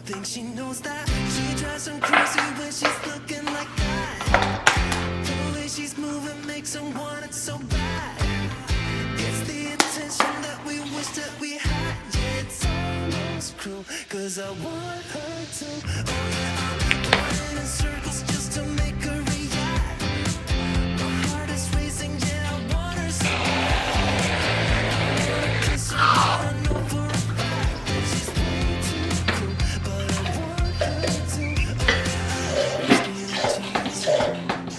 think she knows that. She drives him crazy when she's looking like that. The way she's moving makes him want it so bad. It's the attention that we wish that we had. Yeah, it's almost cruel, cause I want her to. Oh yeah, I'm running in circles just to make her react. My heart is racing, yeah, I want her so bad. I wanna kiss her, I know for a fact that she's way too cool, but I want her to. Oh yeah, skinny jeans,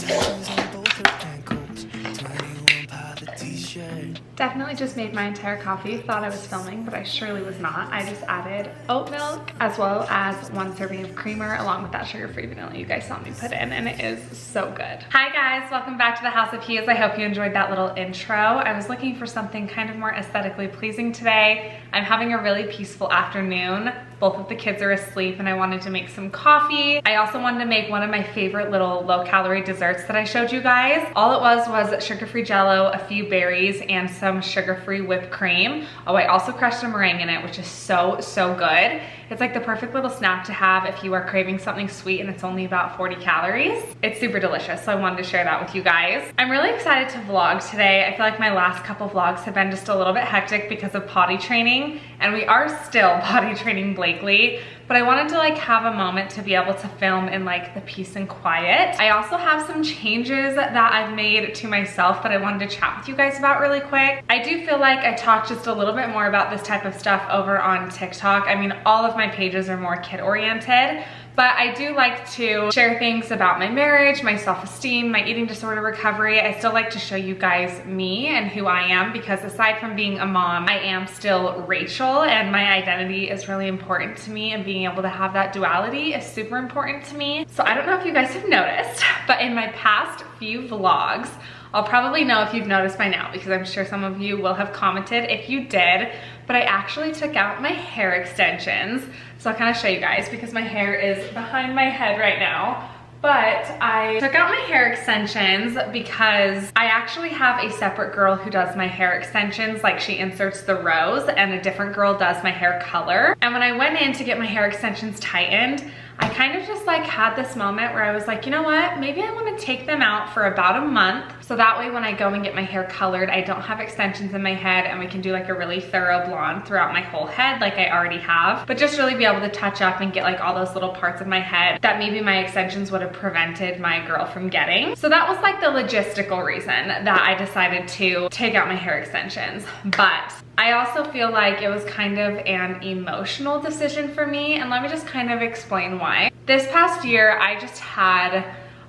tattoos on both her ankles, 21 pilot t-shirt. Definitely just made my entire coffee. Thought I was filming, but I surely was not. I just added oat milk as well as 1 serving of creamer along with that sugar-free vanilla you guys saw me put in, and it is so good. Hi guys, welcome back to the House of Hughes. I hope you enjoyed that little intro. I was looking for something kind of more aesthetically pleasing today. I'm having a really peaceful afternoon. Both of the kids are asleep and I wanted to make some coffee. I also wanted to make one of my favorite little low-calorie desserts that I showed you guys. All it was sugar-free Jell-O, a few berries, and some sugar-free whipped cream. Oh, I also crushed a meringue in it, which is so good. It's like the perfect little snack to have if you are craving something sweet and it's only about 40 calories. It's super delicious, so I wanted to share that with you guys. I'm really excited to vlog today. I feel like my last couple vlogs have been just a little bit hectic because of potty training, and we are still potty training Blakely, but I wanted to like have a moment to be able to film in like the peace and quiet. I also have some changes that I've made to myself that I wanted to chat with you guys about really quick. I do feel like I talk just a little bit more about this type of stuff over on TikTok. I mean, all of my pages are more kid oriented, but I do like to share things about my marriage, my self-esteem, my eating disorder recovery. I still like to show you guys me and who I am, because aside from being a mom, I am still Rachel, and my identity is really important to me, and being able to have that duality is super important to me. So I don't know if you guys have noticed, but in my past few vlogs, I'll probably know if you've noticed by now, because I'm sure some of you will have commented if you did, but I actually took out my hair extensions. So I'll kind of show you guys, because my hair is behind my head right now. But I took out my hair extensions because I actually have a separate girl who does my hair extensions, like she inserts the rows, and a different girl does my hair color. And when I went in to get my hair extensions tightened, I kind of just like had this moment where I was like, you know what, maybe I want to take them out for about a month. So that way when I go and get my hair colored, I don't have extensions in my head, and we can do like a really thorough blonde throughout my whole head like I already have. But just really be able to touch up and get like all those little parts of my head that maybe my extensions would have prevented my girl from getting. So that was like the logistical reason that I decided to take out my hair extensions. But I also feel like it was kind of an emotional decision for me, and let me just kind of explain why. This past year, I just had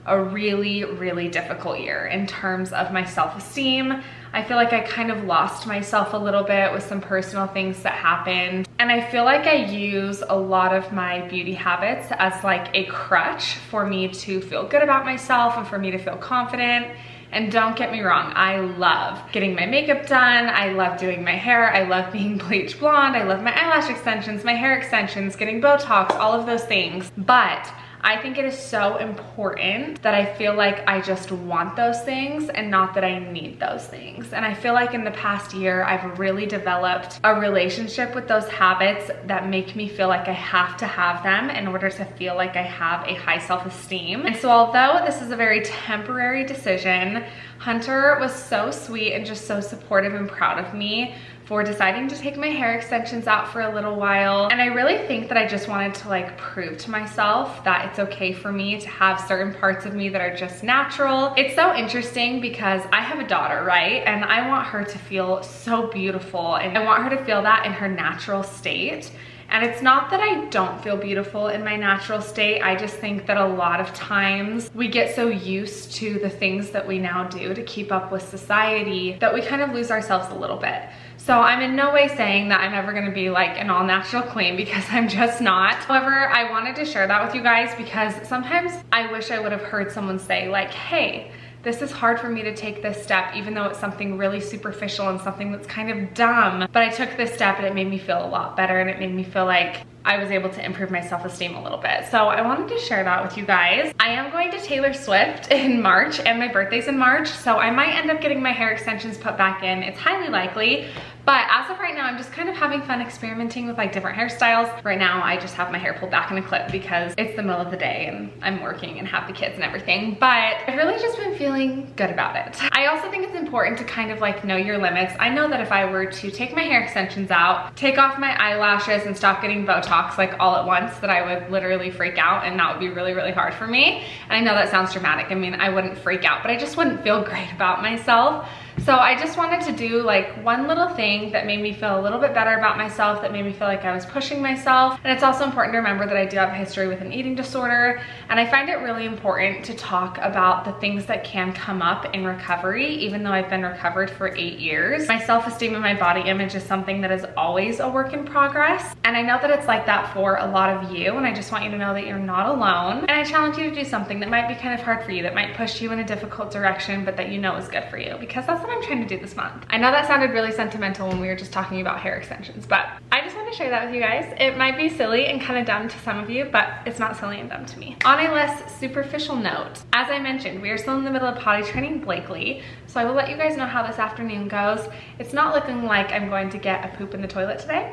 a really difficult year in terms of my self-esteem. I feel like I kind of lost myself a little bit with some personal things that happened. And I feel like I use a lot of my beauty habits as like a crutch for me to feel good about myself and for me to feel confident. And don't get me wrong, I love getting my makeup done. I love doing my hair. I love being bleach blonde. I love my eyelash extensions, my hair extensions, getting Botox, all of those things. But I think it is so important that I feel like I just want those things and not that I need those things. And I feel like in the past year, I've really developed a relationship with those habits that make me feel like I have to have them in order to feel like I have a high self-esteem. And so although this is a very temporary decision, Hunter was so sweet and just so supportive and proud of me for deciding to take my hair extensions out for a little while. And I really think that I just wanted to like prove to myself that it's okay for me to have certain parts of me that are just natural. It's so interesting because I have a daughter, right? And I want her to feel so beautiful, and I want her to feel that in her natural state. And it's not that I don't feel beautiful in my natural state. I just think that a lot of times we get so used to the things that we now do to keep up with society that we kind of lose ourselves a little bit. So I'm in no way saying that I'm ever gonna be like an all natural queen, because I'm just not. However, I wanted to share that with you guys because sometimes I wish I would have heard someone say like, hey, this is hard for me to take this step, even though it's something really superficial and something that's kind of dumb. But I took this step and it made me feel a lot better, and it made me feel like I was able to improve my self-esteem a little bit. So I wanted to share that with you guys. I am going to Taylor Swift in March, and my birthday's in March, so I might end up getting my hair extensions put back in. It's highly likely, But as of right now, I'm just kind of having fun experimenting with like different hairstyles. Right now, I just have my hair pulled back in a clip because it's the middle of the day and I'm working and have the kids and everything. But I've really just been feeling good about it. I also think it's important to kind of like know your limits. I know that if I were to take my hair extensions out, take off my eyelashes and stop getting Botox like all at once, that I would literally freak out, and that would be really, really hard for me. And I know that sounds dramatic. I mean, I wouldn't freak out, but I just wouldn't feel great about myself. So I just wanted to do like one little thing that made me feel a little bit better about myself, that made me feel like I was pushing myself. And it's also important to remember that I do have a history with an eating disorder, and I find it really important to talk about the things that can come up in recovery, even though I've been recovered for 8 years. My self-esteem and my body image is something that is always a work in progress. And I know that it's like that for a lot of you, and I just want you to know that you're not alone. And I challenge you to do something that might be kind of hard for you, that might push you in a difficult direction, but that you know is good for you, because that's what I'm trying to do this month. I know that sounded really sentimental when we were just talking about hair extensions, but I just want to share that with you guys. It might be silly and kind of dumb to some of you, but it's not silly and dumb to me. On a less superficial note, as I mentioned, we are still in the middle of potty training Blakely, so I will let you guys know how this afternoon goes. It's not looking like I'm going to get a poop in the toilet today.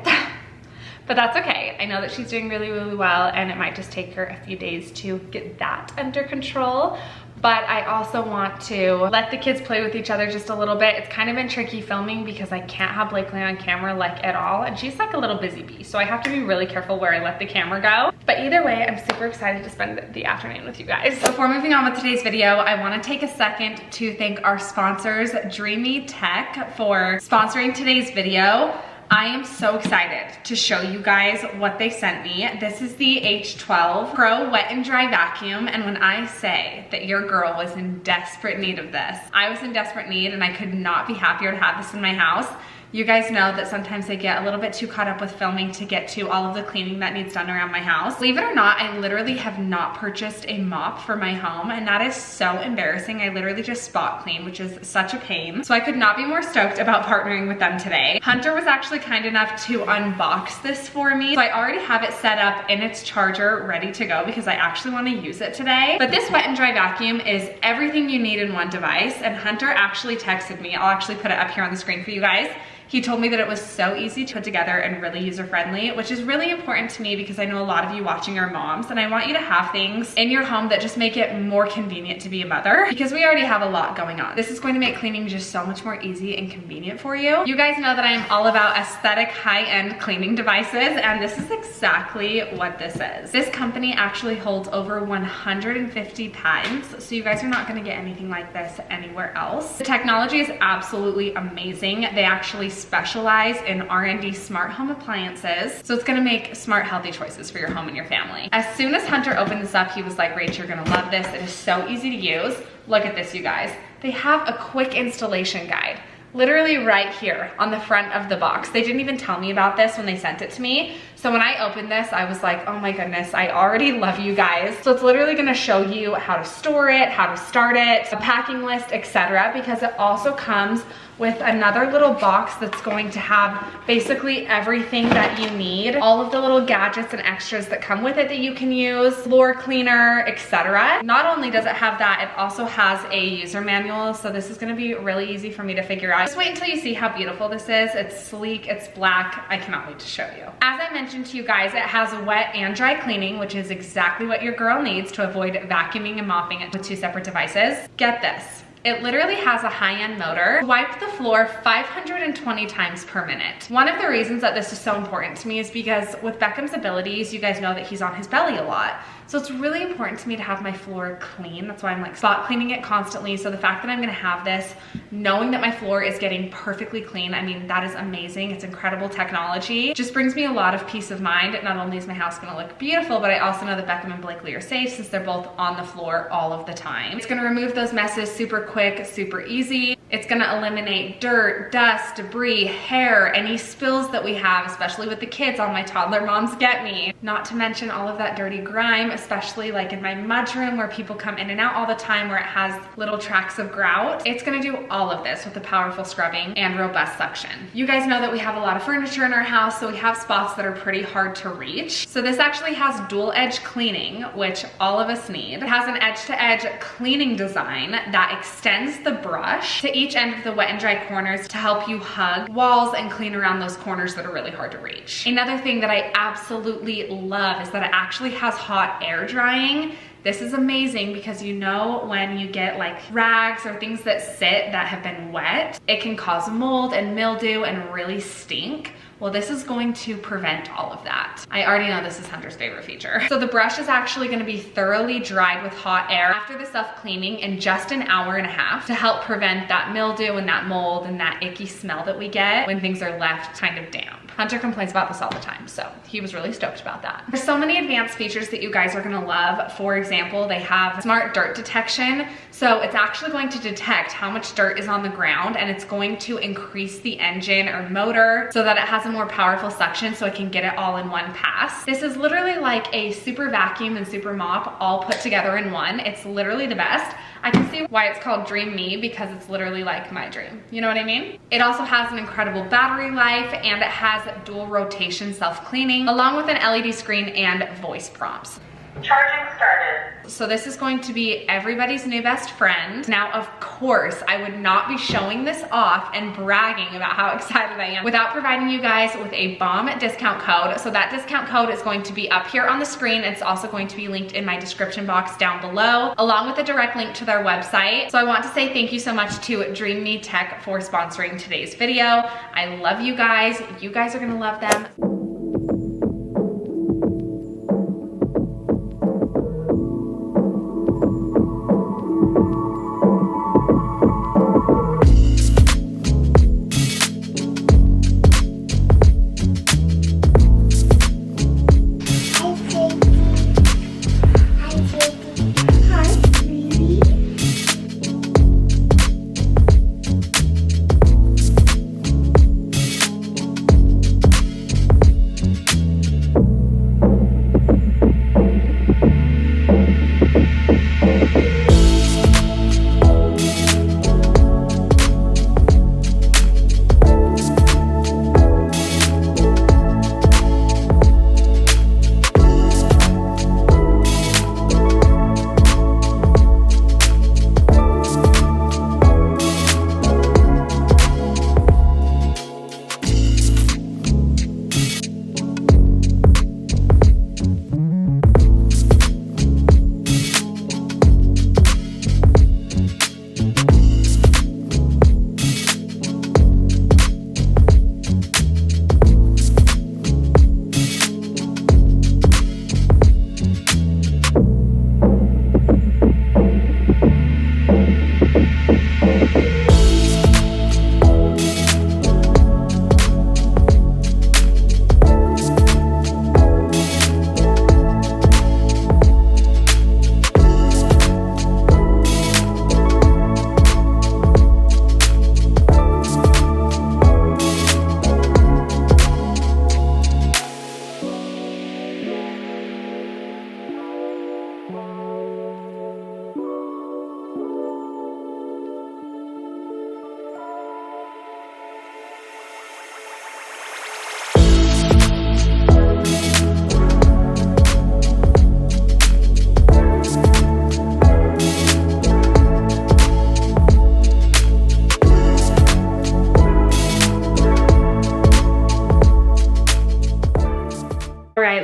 But that's okay. I know that she's doing really, really well, and it might just take her a few days to get that under control. But I also want to let the kids play with each other just a little bit. It's kind of been tricky filming because I can't have Blakely on camera like at all, and she's like a little busy bee, so I have to be really careful where I let the camera go. But either way, I'm super excited to spend the afternoon with you guys. Before moving on with today's video, I want to take a second to thank our sponsors, DreameTech, for sponsoring today's video. I am so excited to show you guys what they sent me. This is the H12 Pro Wet and Dry Vacuum, and when I say that your girl was in desperate need of this, I was in desperate need, and I could not be happier to have this in my house. You guys know that sometimes I get a little bit too caught up with filming to get to all of the cleaning that needs done around my house. Believe it or not, I literally have not purchased a mop for my home, and that is so embarrassing. I literally just spot clean, which is such a pain. So I could not be more stoked about partnering with them today. Hunter was actually kind enough to unbox this for me. So I already have it set up in its charger, ready to go, because I actually want to use it today. But this wet and dry vacuum is everything you need in one device, and Hunter actually texted me. I'll actually put it up here on the screen for you guys. He told me that it was so easy to put together and really user-friendly, which is really important to me because I know a lot of you watching are moms, and I want you to have things in your home that just make it more convenient to be a mother, because we already have a lot going on. This is going to make cleaning just so much more easy and convenient for you. You guys know that I am all about aesthetic, high-end cleaning devices, and this is exactly what this is. This company actually holds over 150 patents, so you guys are not gonna get anything like this anywhere else. The technology is absolutely amazing. They actually specialize in R&D smart home appliances, so it's gonna make smart, healthy choices for your home and your family. As soon as Hunter opened this up, he was like, Rach, you're gonna love this. It is so easy to use. Look at this, you guys. They have a quick installation guide, literally right here on the front of the box. They didn't even tell me about this when they sent it to me. So when I opened this, I was like, oh my goodness, I already love you guys. So it's literally gonna show you how to store it, how to start it, a packing list, etc. Because it also comes with another little box that's going to have basically everything that you need, all of the little gadgets and extras that come with it that you can use, floor cleaner, etc. Not only does it have that, it also has a user manual, so this is gonna be really easy for me to figure out. Just wait until you see how beautiful this is. It's sleek, it's black. I cannot wait to show you. As I mentioned to you guys, it has wet and dry cleaning, which is exactly what your girl needs to avoid vacuuming and mopping it with two separate devices. Get this. It literally has a high-end motor. Wipe the floor 520 times per minute. One of the reasons that this is so important to me is because with Beckham's abilities, you guys know that he's on his belly a lot. So it's really important to me to have my floor clean. That's why I'm like spot cleaning it constantly. So the fact that I'm gonna have this, knowing that my floor is getting perfectly clean, I mean, that is amazing. It's incredible technology. It just brings me a lot of peace of mind. Not only is my house gonna look beautiful, but I also know that Beckham and Blakely are safe since they're both on the floor all of the time. It's gonna remove those messes super quick, super easy. It's gonna eliminate dirt, dust, debris, hair, any spills that we have, especially with the kids. All my toddler moms get me. Not to mention all of that dirty grime, especially like in my mudroom where people come in and out all the time where it has little tracks of grout. It's gonna do all of this with the powerful scrubbing and robust suction. You guys know that we have a lot of furniture in our house, so we have spots that are pretty hard to reach. So this actually has dual edge cleaning, which all of us need. It has an edge-to-edge cleaning design that extends the brush to each end of the wet and dry corners to help you hug walls and clean around those corners that are really hard to reach. Another thing that I absolutely love is that it actually has hot air drying. This is amazing because you know when you get like rags or things that sit that have been wet, it can cause mold and mildew and really stink. Well, this is going to prevent all of that. I already know this is Hunter's favorite feature. So the brush is actually gonna be thoroughly dried with hot air after the self-cleaning in just an hour and a half to help prevent that mildew and that mold and that icky smell that we get when things are left kind of damp. Hunter complains about this all the time, so he was really stoked about that. There's so many advanced features that you guys are gonna love. For example, they have smart dirt detection. So it's actually going to detect how much dirt is on the ground, and it's going to increase the engine or motor so that it has a more powerful suction so it can get it all in one pass. This is literally like a super vacuum and super mop all put together in one. It's literally the best. I can see why it's called Dream Me because it's literally like my dream. You know what I mean? It also has an incredible battery life, and it has dual rotation self-cleaning along with an LED screen and voice prompts. Charging started. So this is going to be everybody's new best friend. Now, of course, I would not be showing this off and bragging about how excited I am without providing you guys with a bomb discount code. So that discount code is going to be up here on the screen. It's also going to be linked in my description box down below, along with a direct link to their website. So I want to say thank you so much to DreameTech for sponsoring today's video. I love you guys. You guys are gonna love them.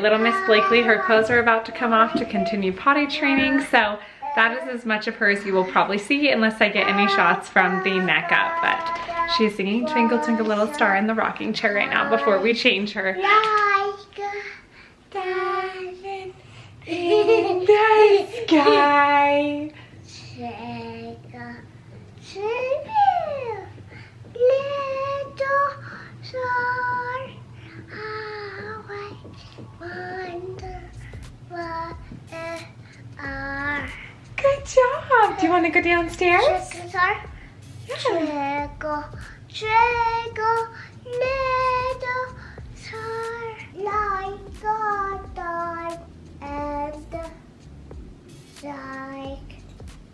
Little Miss Blakely, her clothes are about to come off to continue potty training, so that is as much of her as you will probably see unless I get any shots from the neck up. But she's singing Twinkle Twinkle Little Star in the rocking chair right now before we change her. In the sky. Good job. Do you want to go downstairs? Yeah. Twinkle, twinkle, little star, like a star, and like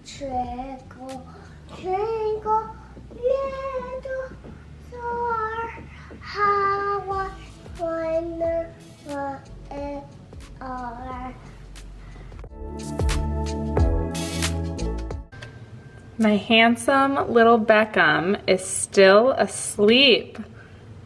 twinkle, twinkle, little star, how wonderful it are. My handsome little Beckham is still asleep.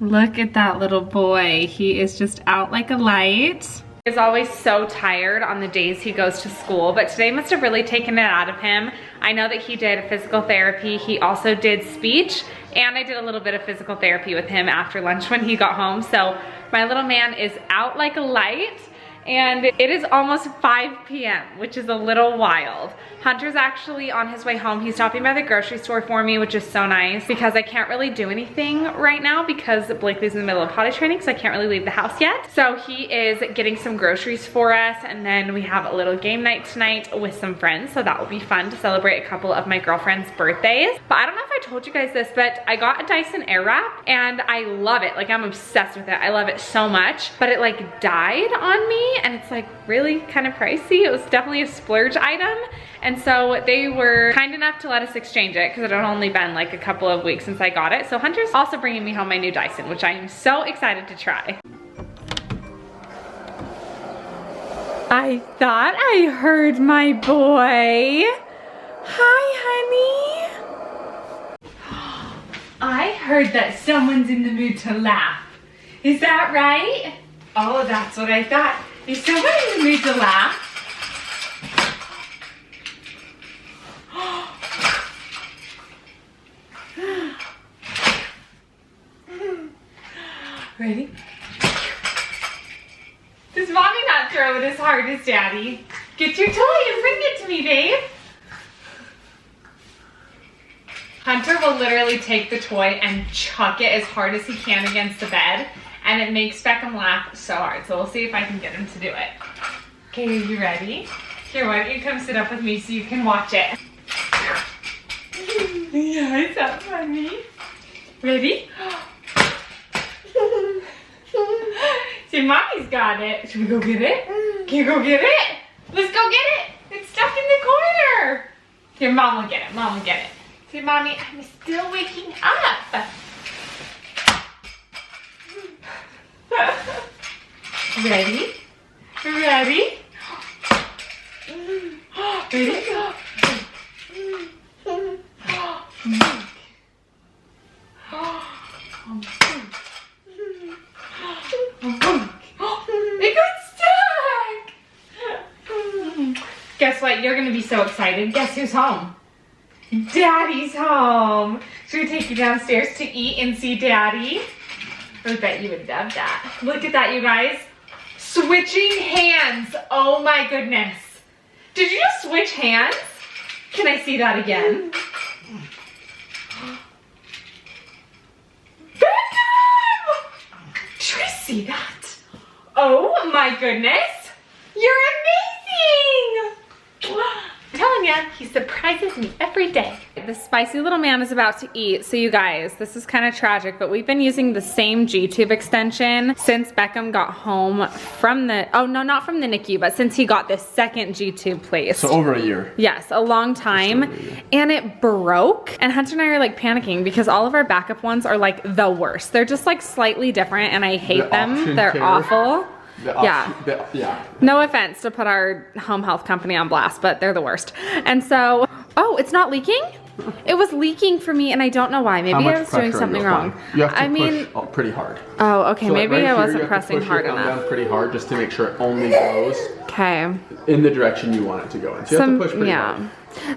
Look at that little boy. He is just out like a light. He is always so tired on the days he goes to school, but today must have really taken it out of him. I know that he did physical therapy. He also did speech, and I did a little bit of physical therapy with him after lunch when he got home. So my little man is out like a light. And it is almost 5 p.m., which is a little wild. Hunter's actually on his way home. He's stopping by the grocery store for me, which is so nice because I can't really do anything right now because Blakely's in the middle of potty training, so I can't really leave the house yet. So he is getting some groceries for us, and then we have a little game night tonight with some friends, so that will be fun to celebrate a couple of my girlfriend's birthdays. But I don't know if I told you guys this, but I got a Dyson Airwrap, and I love it. Like, I'm obsessed with it. I love it so much, but it like died on me, and it's like really kind of pricey. It was definitely a splurge item. And so they were kind enough to let us exchange it because it had only been like a couple of weeks since I got it. So Hunter's also bringing me home my new Dyson, which I am so excited to try. I thought I heard my boy. Hi, honey. I heard that someone's in the mood to laugh. Is that right? Oh, that's what I thought. Is someone in the mood to laugh? Ready? Does mommy not throw it as hard as daddy? Get your toy and bring it to me, babe. Hunter will literally take the toy and chuck it as hard as he can against the bed, and it makes Beckham laugh so hard. So we'll see if I can get him to do it. Okay, are you ready? Here, why don't you come sit up with me so you can watch it? Yeah, is that funny? Ready? See, mommy's got it. Should we go get it? Can you go get it? Let's go get it. It's stuck in the corner. Here, mom will get it. Mom will get it. See, mommy, I'm still waking up. Ready? Ready? Ready? It got stuck! Guess what? You're gonna be so excited. Guess who's home? Daddy's home. Should we take you downstairs to eat and see Daddy? I bet you would love that. Look at that, you guys. Switching hands. Oh my goodness. Did you just switch hands? Can I see that again? Beckham! Should I see that? Oh my goodness. You're amazing. I'm telling ya, he surprises me every day. The spicy little man is about to eat. So you guys, this is kind of tragic, but we've been using the same G-tube extension since Beckham got home from the, oh no, not from the NICU, but since he got this second G-tube placed. So over a year. Yes, a long time. And it broke. And Hunter and I are like panicking because all of our backup ones are like the worst. They're just like slightly different and I hate them. They're awful. Yeah. No offense to put our home health company on blast, but they're the worst. And so, oh, it's not leaking? It was leaking for me and I don't know why. Maybe I was doing something wrong. You have to push pretty hard. Oh, okay. So maybe right I here, wasn't pressing hard enough. Down pretty hard just to make sure it only goes in the direction you want it to go in. So you have to push pretty hard.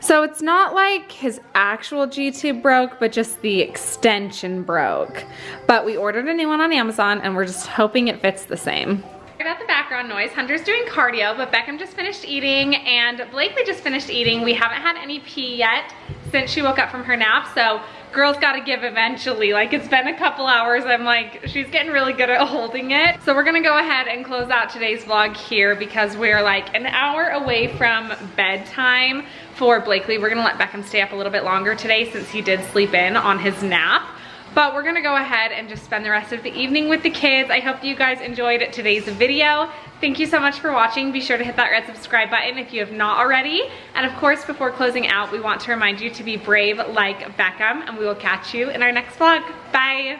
So it's not like his actual G-tube broke, but just the extension broke. But we ordered a new one on Amazon and we're just hoping it fits the same. About the background noise, Hunter's doing cardio, but Beckham just finished eating and Blakely just finished eating. We haven't had any pee yet since she woke up from her nap, so girl's gotta give eventually. Like, it's been a couple hours. I'm like, she's getting really good at holding it. So we're gonna go ahead and close out today's vlog here because we're like an hour away from bedtime for Blakely. We're gonna let Beckham stay up a little bit longer today since he did sleep in on his nap. But we're gonna go ahead and just spend the rest of the evening with the kids. I hope you guys enjoyed today's video. Thank you so much for watching. Be sure to hit that red subscribe button if you have not already. And of course, before closing out, we want to remind you to be brave like Beckham, and we will catch you in our next vlog. Bye.